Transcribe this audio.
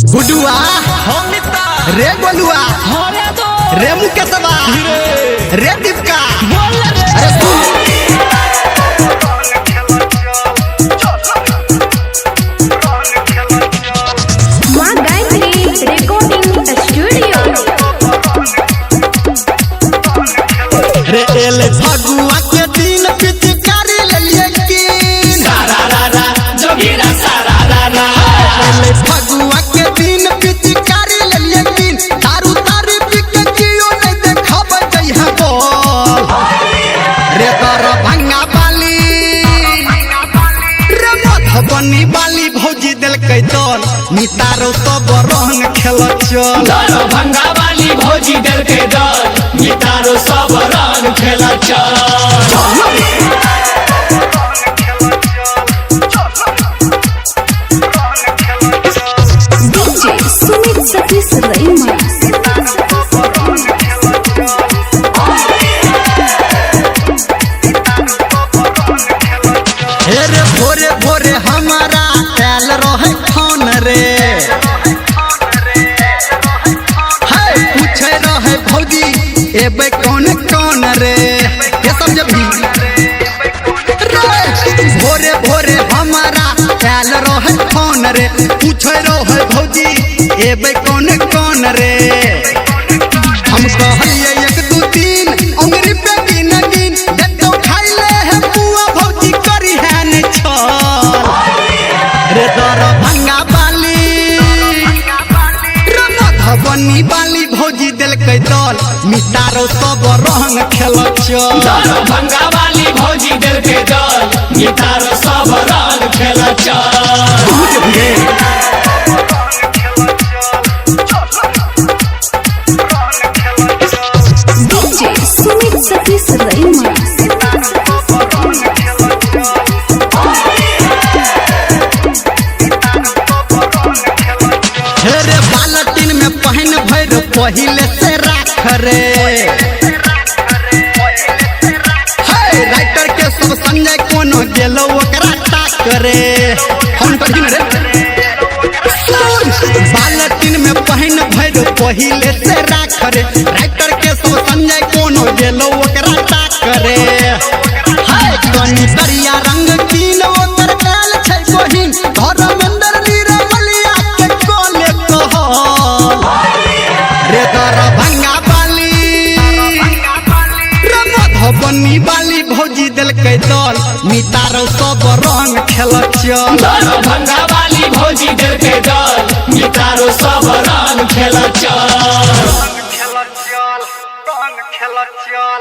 गुडुआ रे गोलुआ रे मुकेशवा रे दीपका अरे माँ गायत्री रिकॉर्डिंग स्टूडियो रे एले फगुआ के दिन पिचकारी ले लेकिन जोगिरा सारा रा एले फगुआ के दिन पिचकारी ले लेकिन दारू तारी पी के जियो नहीं देखब जइहा बोल रे कर भंगा बाली रे मधुबनी बाली भौजी दिल के दल मितारो सब रंग खेल चल भंगा वाली भौजी दल के दल गिटारो सब रंग खेला डीजे सुमित सतीश रईमा रे भोरे भोरे हमारा आयल रहे फोन रे पूछे रहे भौजी एबे कौन कौन रे ये सब जब भी भोरे भोरे हमारा आयल रहे फोन रे पूछे रहे भौजी एबे कौन कौन रे हम कहलिए एक दू तीन उंगली पे गिन गिन देखो खाइले है बुआ भौजी करी है न छल रे दर भंगा बाली रे मधुबनी बाली भौजी दिल के दल मितारो सब रंग खेल चल भंगा वाली भौजी दल के दल गिटारो सब रंग खेला डीजे सुमित सतीश रईमा रे बाल्टीन में पहन भर पहिले से राख रे राइटर के सब संजय कोनो गेलो ओकरा ताक रे फोन पर रे बाल्टीन में पहन भर पहिले से राख रे राइटर के सब संजय कोनो गेलो ओकरा ताक रे हाय कनी दरिया रंग कीन ओकर काल छै बहिन घर मंदर नीरा मलिया के कोले कहल रे दर भंगा बाली रे मधुबनी बाली भौजी दिल के दल मितारो सब रंग खेल चल भंगा वाली भौजी दल के दल गिटारो सब रंग खेला खेल चल